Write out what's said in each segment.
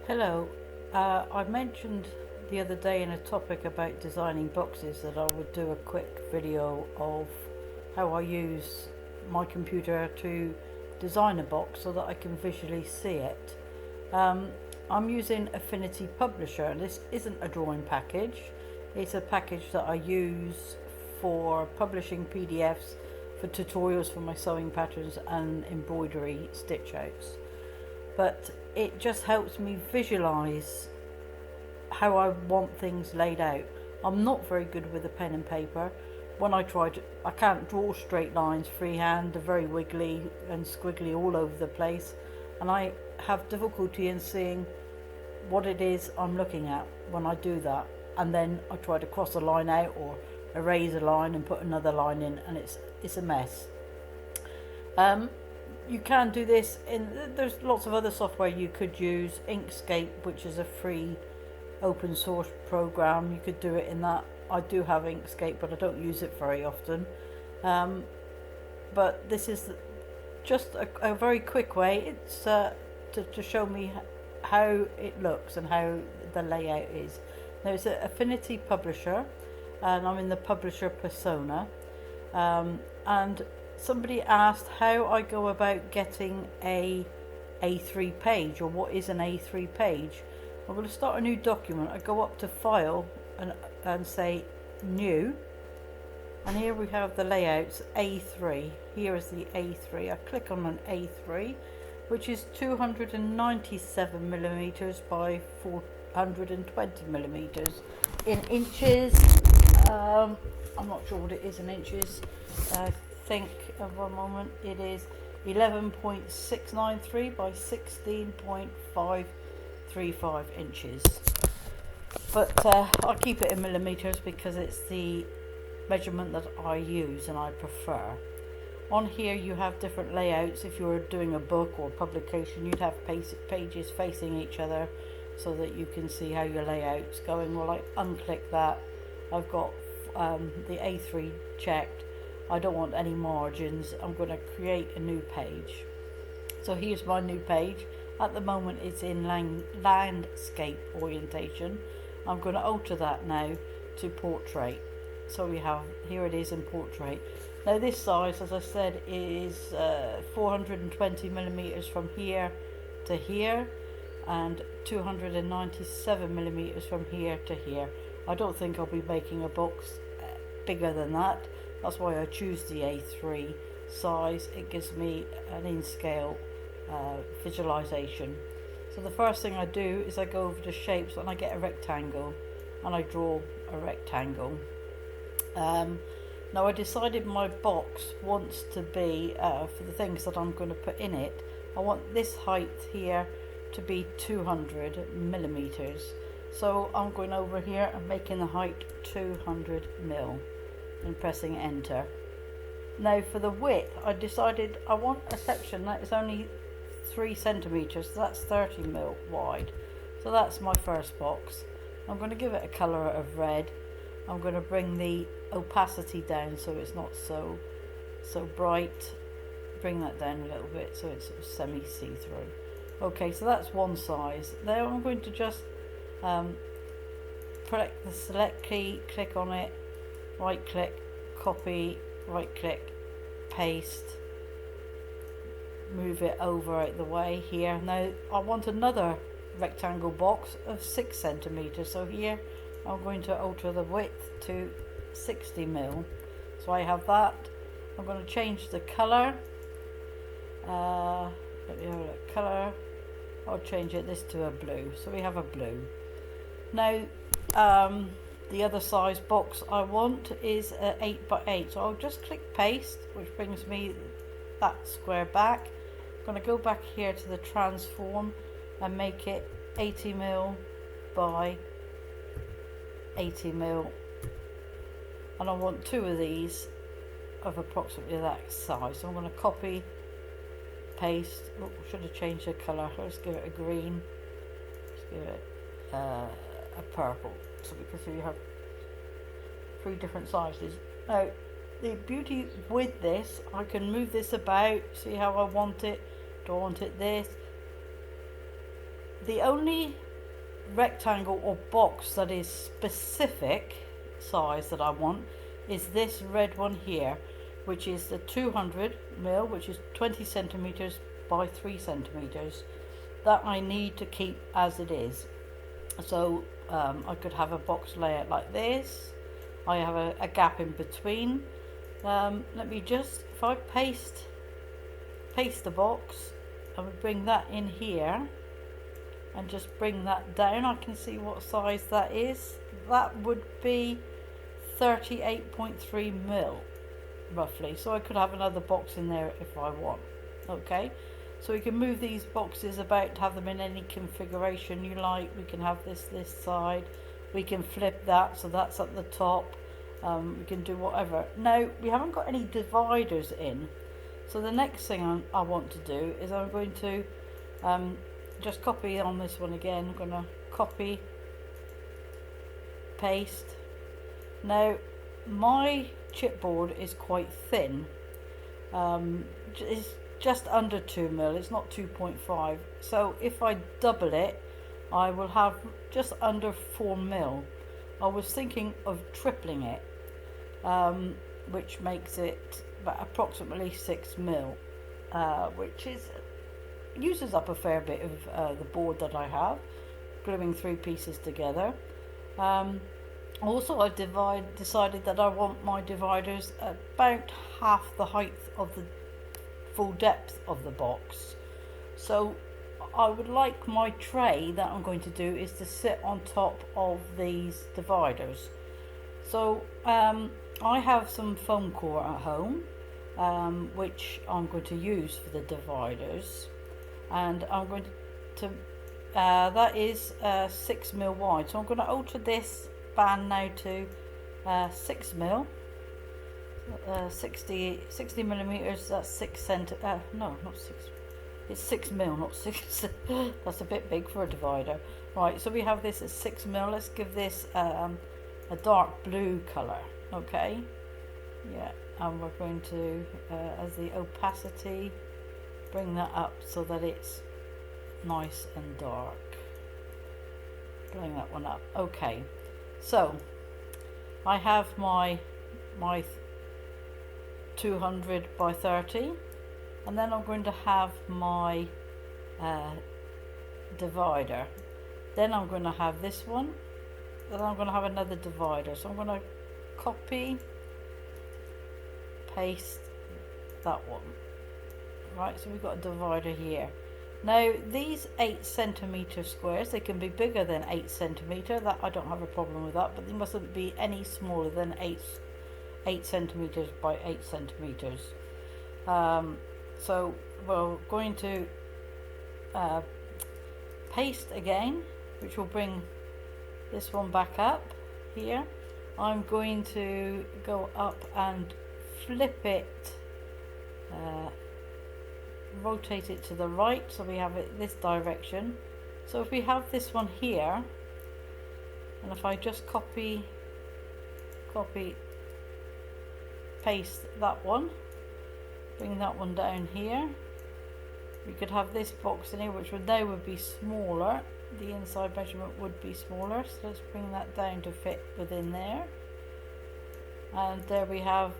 Hello, I mentioned the other day in a topic about designing boxes that I would do a quick video of how I use my computer to design a box so that I can visually see it. I'm using Affinity Publisher, and this isn't a drawing package. It's a package that I use for publishing PDFs for tutorials for my sewing patterns and embroidery stitch outs. But it just helps me visualize how I want things laid out. I'm not very good with a pen and paper. When I can't draw straight lines freehand. They're very wiggly and squiggly all over the place, and I have difficulty in seeing what it is I'm looking at when I do that. And then I try to cross a line out or erase a line and put another line in, and it's a mess. You can do this there's lots of other software you could use. Inkscape, which is a free open source program, you could do it in that. I do have Inkscape, but I don't use it very often. But this is just a very quick way. It's to show me how it looks and how the layout is. Now it's an Affinity Publisher, and I'm in the publisher persona. And somebody asked how I go about getting a A3 page, or what is an A3 page. I'm going to start a new document. I go up to File and say New, and here we have the layouts A3. Here is the A3. I click on an A3, which is 297 millimeters by 420 millimeters. In inches, I'm not sure what it is in inches. Think of one moment, it is 11.693 by 16.535 inches, but I'll keep it in millimeters because it's the measurement that I use and I prefer. On here you have different layouts. If you're doing a book or publication, you'd have pages facing each other so that you can see how your layout's going. Well, I unclick that. I've got the A3 checked. I don't want any margins. I'm going to create a new page. So here's my new page. At the moment it's in landscape orientation. I'm going to alter that now to portrait. So we have, here it is in portrait. Now this size, as I said, is 420 millimeters from here to here, and 297 millimeters from here to here. I don't think I'll be making a box bigger than that. That's why I choose the A3 size. It gives me an in-scale visualization. So the first thing I do is I go over to shapes and I get a rectangle, and I draw a rectangle. Now I decided my box wants to be, for the things that I'm going to put in it, I want this height here to be 200 millimeters. So I'm going over here and making the height 200 mil. And pressing enter. Now for the width, I decided I want a section that is only 3 centimeters, so that's 30 mil wide. So that's my first box. I'm going to give it a color of red. I'm going to bring the opacity down so it's not so bright. Bring that down a little bit so it's sort of semi see-through. Okay, so that's one size. Now I'm going to just select the select key, click on it, right click, copy, right click, paste, move it over out the way here. Now I want another rectangle box of 6 centimeters, so here I'm going to alter the width to 60 mil. So I have that. I'm going to change the color. Let me have a look. Color, I'll change this to a blue, so we have a blue. Now the other size box I want is 8 by 8, so I'll just click paste, which brings me that square back. I'm going to go back here to the transform and make it 80 mil by 80 mil, and I want 2 of these of approximately that size. So I'm going to copy, paste. Oh, should have changed the colour. Let's give it a green. Let's give it a purple, so because you have 3 different sizes. Now the beauty with this, I can move this about, see how I want it. Do I want it this, The only rectangle or box that is specific size that I want is this red one here, which is the 200 ml, which is 20 centimeters by 3 centimeters, that I need to keep as it is. So I could have a box layout like this. I have a gap in between. Let me just, if I paste the box, I would bring that in here and just bring that down. I can see what size that is. That would be 38.3 mil roughly, so I could have another box in there if I want. Okay, so we can move these boxes about to have them in any configuration you like. We can have this side, we can flip that so that's at the top. We can do whatever. Now we haven't got any dividers in, so the next thing I want to do is I'm going to just copy on this one again. I'm going to copy, paste. Now my chipboard is quite thin. It's just under 2 mil, it's not 2.5, so if I double it I will have just under 4 mil. I was thinking of tripling it, which makes it about approximately 6 mil, which uses up a fair bit of the board that I have, gluing 3 pieces together. Also, I decided that I want my dividers about half the height of the full depth of the box. So I would like my tray that I'm going to do is to sit on top of these dividers. So I have some foam core at home, which I'm going to use for the dividers, and I'm going to that is 6 mil wide. So I'm going to alter this band now to 6 mil, 60 millimeters. That's 6 cent. No, not 6. It's 6 mil, not 6. That's a bit big for a divider. Right, so we have this at 6 mil. Let's give this a dark blue color. Okay, yeah, and we're going to, as the opacity, bring that up so that it's nice and dark. Bring that one up. Okay, so I have my 200 by 30, and then I'm going to have my divider. Then I'm going to have this one, then I'm going to have another divider. So I'm going to copy, paste that one. Right, so we've got a divider here. Now these 8 centimeter squares, they can be bigger than 8 centimeter. That I don't have a problem with that, but they mustn't be any smaller than 8 centimeters by 8 centimeters. So we're going to paste again, which will bring this one back up here. I'm going to go up and flip it, rotate it to the right so we have it this direction. So if we have this one here, and if I just copy, paste that one, bring that one down here, we could have this box in here, which would be smaller. The inside measurement would be smaller, so let's bring that down to fit within there. And there we have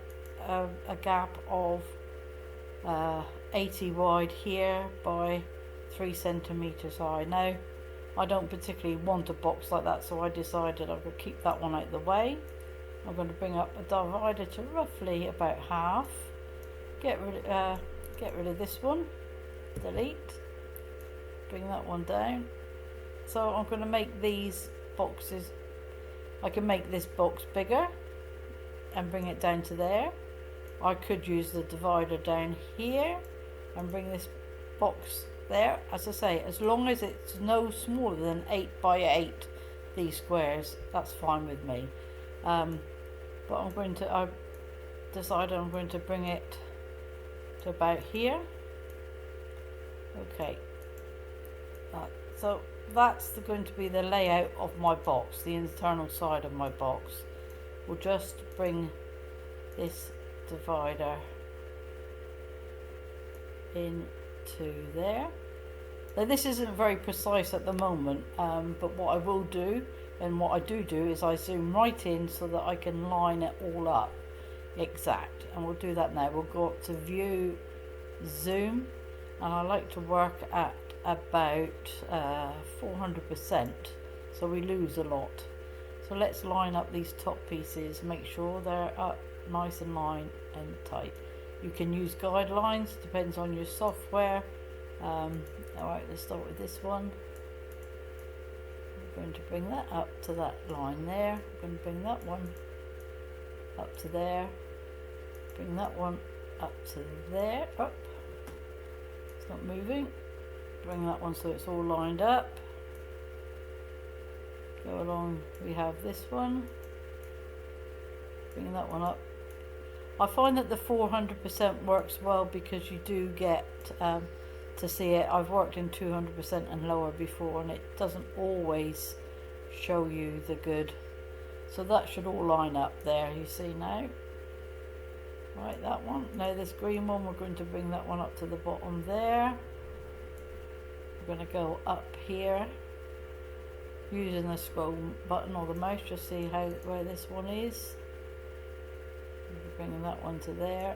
a gap of 80 wide here by 3 centimeters high. Now I don't particularly want a box like that, so I decided I would keep that one out of the way. I'm going to bring up a divider to roughly about half. Get rid of this one, delete, bring that one down. So I'm going to make these boxes, I can make this box bigger and bring it down to there. I could use the divider down here and bring this box there. As I say, as long as it's no smaller than 8 by 8, these squares, that's fine with me. But I've decided I'm going to bring it to about here. Okay, so that's going to be the layout of my box, the internal side of my box. We'll just bring this divider into there. Now this isn't very precise at the moment, but what I will do, and what I do is I zoom right in so that I can line it all up exact, and we'll do that now. We'll go up to view, zoom, and I like to work at about 400%, so we lose a lot. So let's line up these top pieces, make sure they're up nice and line and tight. You can use guidelines, depends on your software. Alright, let's start with this one. We're going to bring that up to that line there. We're going to bring that one up to there. Bring that one up to there. Up. It's not moving. Bring that one so it's all lined up. Go along, we have this one. Bring that one up. I find that the 400% works well because you do get to see it. I've worked in 200% and lower before, and it doesn't always show you the good. So that should all line up there, you see now. Right, that one. Now this green one, we're going to bring that one up to the bottom there. We're going to go up here using the scroll button or the mouse, just see where this one is. Bringing that one to there.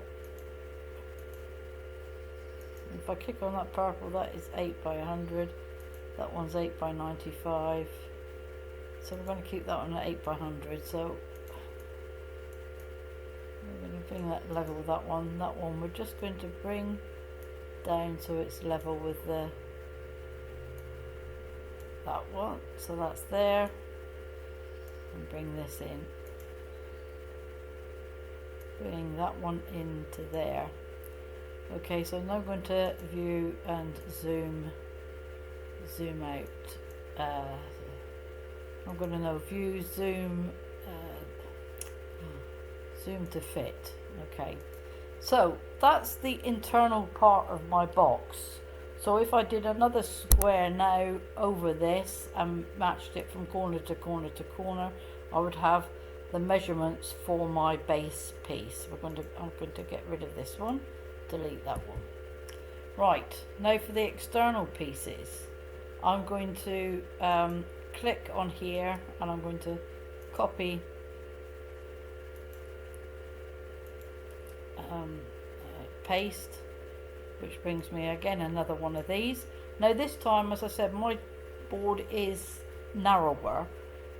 If I click on that purple, that is 8 by 100. That one's 8 by 95. So we're going to keep that one at 8 by 100. So we're going to bring that level with that one. That one we're just going to bring down so it's level with that one. So that's there. And bring this in. Bring that one into there. Okay, so now I'm going to view and zoom out. I'm going to know view, zoom, zoom to fit. Okay, so that's the internal part of my box. So if I did another square now over this and matched it from corner to corner to corner, I would have the measurements for my base piece. I'm going to get rid of this one, delete that one. Right, now for the external pieces, I'm going to click on here and I'm going to copy paste, which brings me again another one of these. Now this time, as I said, my board is narrower,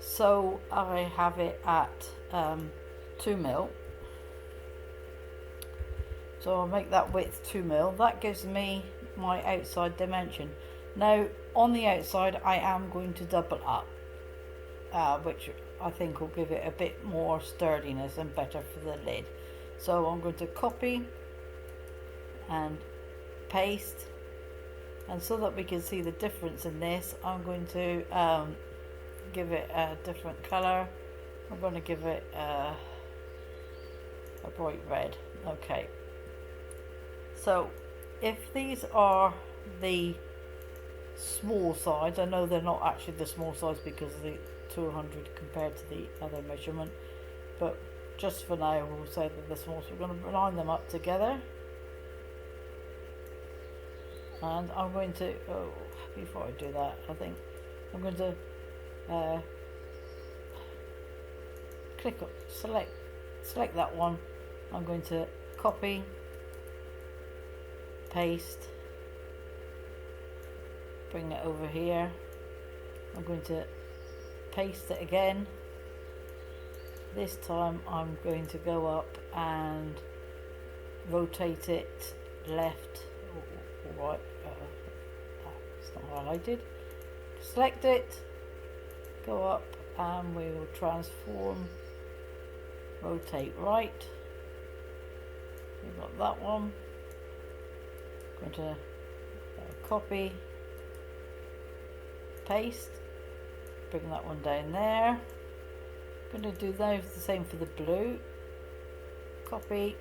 so I have it at 2mm. So I'll make that width 2mm. That gives me my outside dimension. Now on the outside I am going to double up, which I think will give it a bit more sturdiness and better for the lid. So I'm going to copy and paste, and so that we can see the difference in this, I'm going to give it a different color. I'm going to give it a bright red. Okay, so if these are the small size, I know they're not actually the small size because of the 200 compared to the other measurement, but just for now we'll say that they're small. So we're going to line them up together, and I'm going to, before I do that, I think I'm going to click on, select that one. I'm going to copy, paste, bring it over here. I'm going to paste it again. This time I'm going to go up and rotate it left or right. It's not highlighted. Select it, go up, and we will transform, rotate right. We've got that one. Going to copy, paste, bring that one down there. Going to do those the same for the blue. Copy,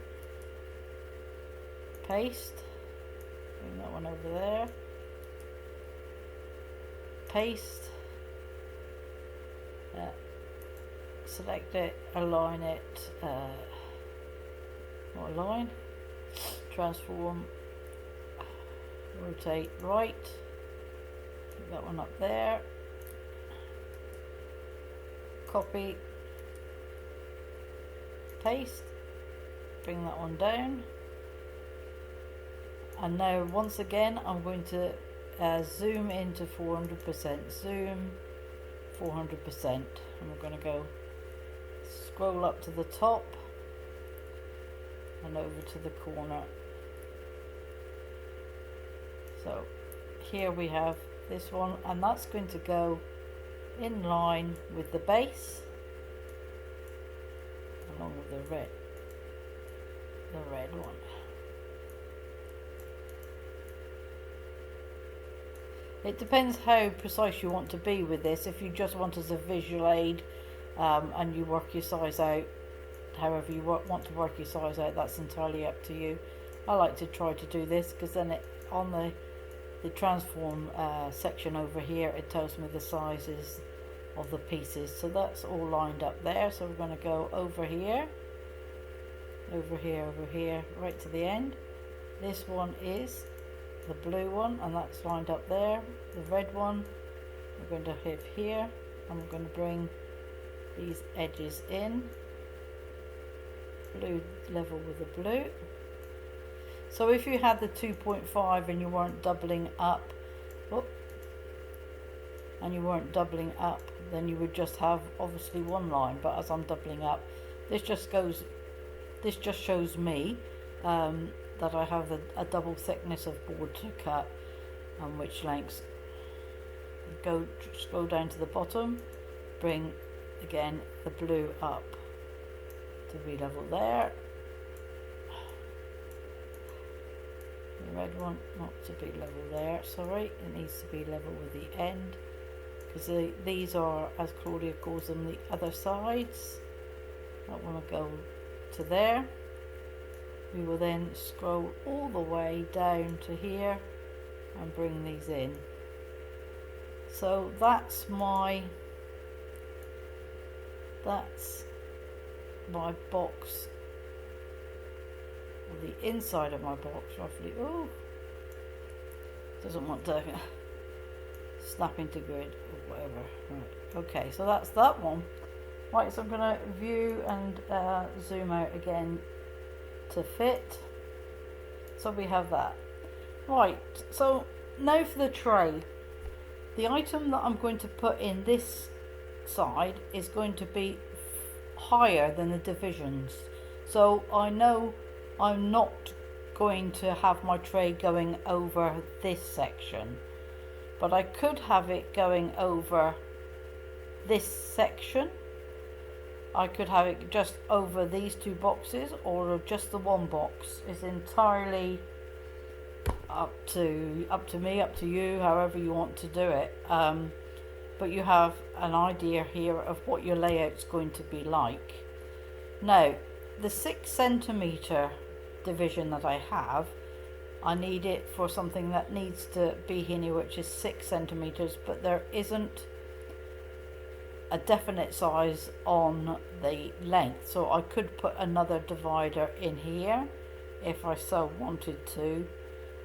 paste, bring that one over there. Paste, select it, align it, not align, transform, rotate right, Put that one up there. Copy, paste, bring that one down. And now once again I'm going to zoom into 400%, zoom 400%, and we're going to go scroll up to the top and over to the corner. So here we have this one, and that's going to go in line with the base along with the red one. It depends how precise you want to be with this. If you just want as a visual aid and you work your size out however you want to work your size out, that's entirely up to you. I like to try to do this because then on the transform section over here, it tells me the sizes of the pieces. So that's all lined up there. So we're going to go over here, over here, over here, right to the end. This one is the blue one, and that's lined up there. The red one we're going to hit here, and we're going to bring these edges in, blue level with the blue. So if you had the 2.5 and you weren't doubling up, then you would just have obviously one line. But as I'm doubling up, this just shows me that I have a double thickness of board to cut, and which lengths. Scroll down to the bottom, bring again the blue up to be level there. The red one not to be level there, sorry, it needs to be level with the end, because these are, as Claudia calls them, the other sides. That one will go to there. We will then scroll all the way down to here and bring these in. So that's my box, or the inside of my box roughly. Oh, doesn't want to snap into grid or whatever. Right, okay, so that's that one. Right, so I'm going to view and zoom out again to fit. So we have that. Right, so now for the tray. The item that I'm going to put in this side is going to be higher than the divisions. So I know I'm not going to have my tray going over this section, but I could have it going over this section. I could have it just over these two boxes, or just the one box. It's entirely up to me, up to you, however you want to do it. But you have an idea here of what your layout's going to be like. Now, the 6 centimeter division that I have, I need it for something that needs to be here, which is 6 centimeters, but there isn't a definite size on the length, so I could put another divider in here if I so wanted to,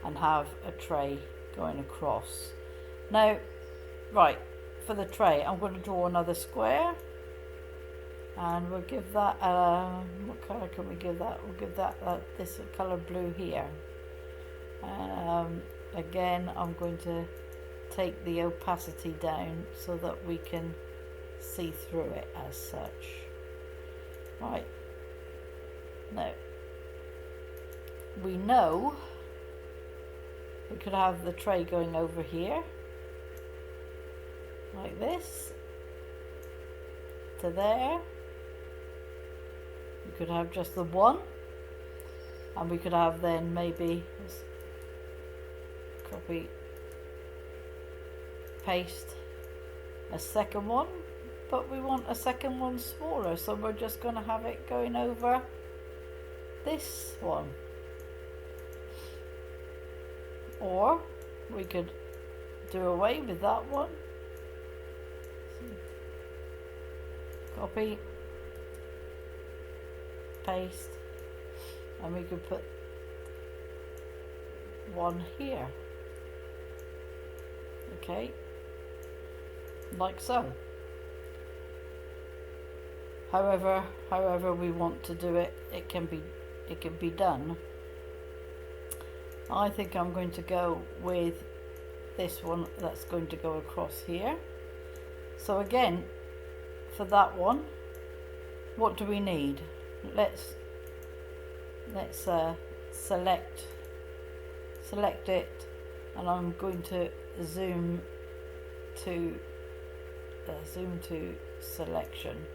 and have a tray going across. Now, right, for the tray I'm going to draw another square, and we'll give that what colour can we give that? We'll give that this colour blue here. Again, I'm going to take the opacity down so that we can see through it as such. Right, now we know we could have the tray going over here like this to there. We could have just the one, and we could have then maybe copy paste a second one, but we want a second one smaller, so we're just going to have it going over this one. Or we could do away with that one, copy, paste, and we could put one here. Okay, like so. However we want to do it, it can be done. I think I'm going to go with this one that's going to go across here. So again, for that one, what do we need? Let's select it, and I'm going to zoom to selection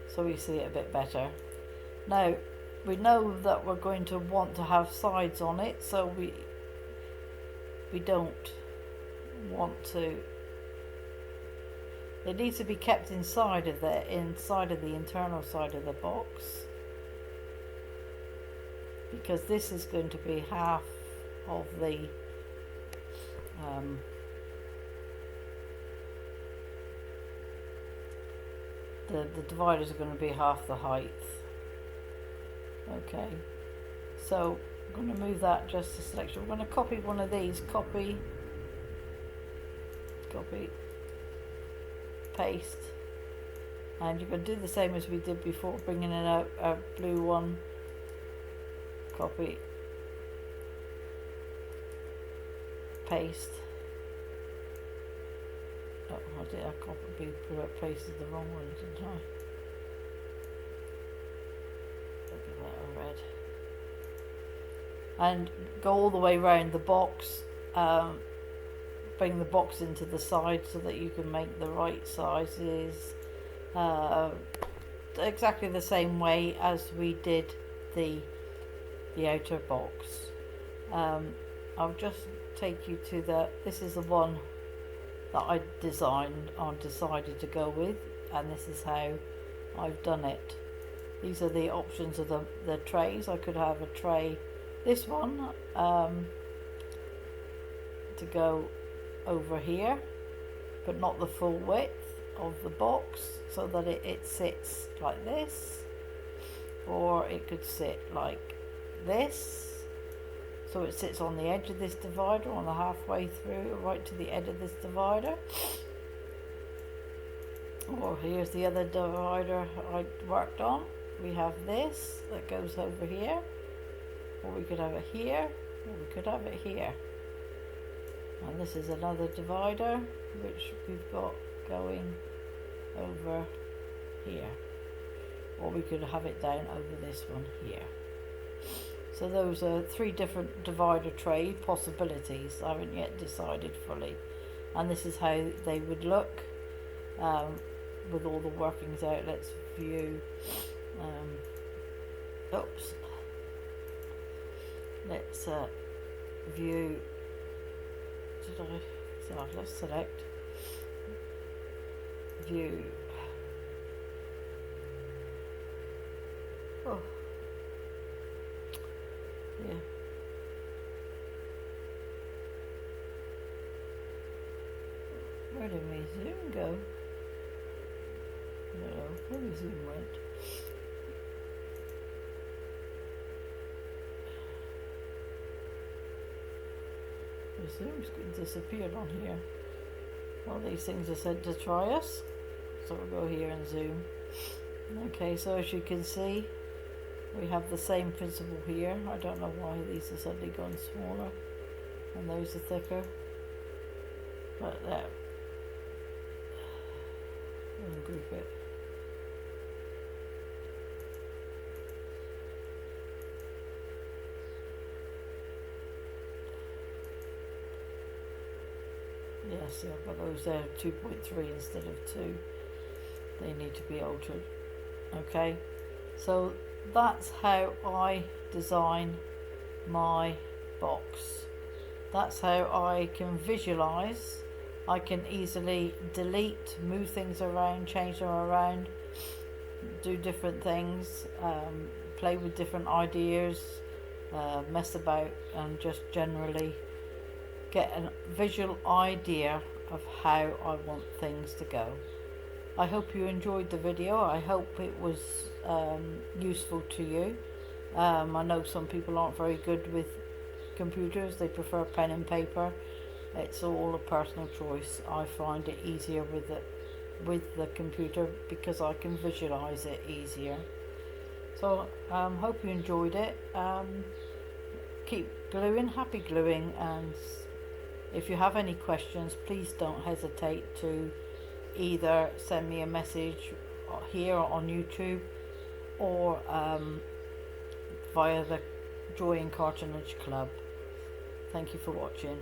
so we see it a bit better. Now we know that we're going to want to have sides on it, so we don't want to. It needs to be kept inside of the internal side of the box, because this is going to be half of the dividers are going to be half the height. Okay, so I'm going to move that just to selection. We're going to copy one of these, copy, paste, and you're going to do the same as we did before, bringing in a blue one, copy, paste. Oh, I pasted the wrong one, didn't I? Look at that, red. And go all the way around the box. Bring the box into the side so that you can make the right sizes. Exactly the same way as we did the outer box. I'll just take you to this is the one that I decided to go with, and this is how I've done it. These are the options of the trays. I could have a tray, this one, to go over here, but not the full width of the box, so that it sits like this, or it could sit like this. So it sits on the edge of this divider, on the halfway through, right to the edge of this divider. Or here's the other divider I worked on. We have this that goes over here, or we could have it here, or we could have it here. And this is another divider which we've got going over here, or we could have it down over this one here. So those are 3 different divider tray possibilities. I haven't yet decided fully, and this is how they would look with all the workings out. Let's view. Oops. Let's view. Let's select view. Oh. Yeah. Where did my zoom go? No, where my zoom went. The zoom's disappeared on here. Well, these things are said to try us. So we'll go here and zoom. Okay, so as you can see, we have the same principle here. I don't know why these are suddenly gone smaller and those are thicker. But there. Ungroup it. Yeah, see, I've got those there 2.3 instead of 2. They need to be altered. Okay, so that's how I design my box. That's how I can visualize. I can easily delete, move things around, change them around, do different things, play with different ideas, mess about, and just generally get a visual idea of how I want things to go. I hope you enjoyed the video. I hope it was useful to you. I know some people aren't very good with computers. They prefer pen and paper. It's all a personal choice. I find it easier with with the computer because I can visualize it easier. So hope you enjoyed it. Keep gluing, happy gluing, and if you have any questions, please don't hesitate to either send me a message here on YouTube or via the Joy in Cartonnage Club. Thank you for watching.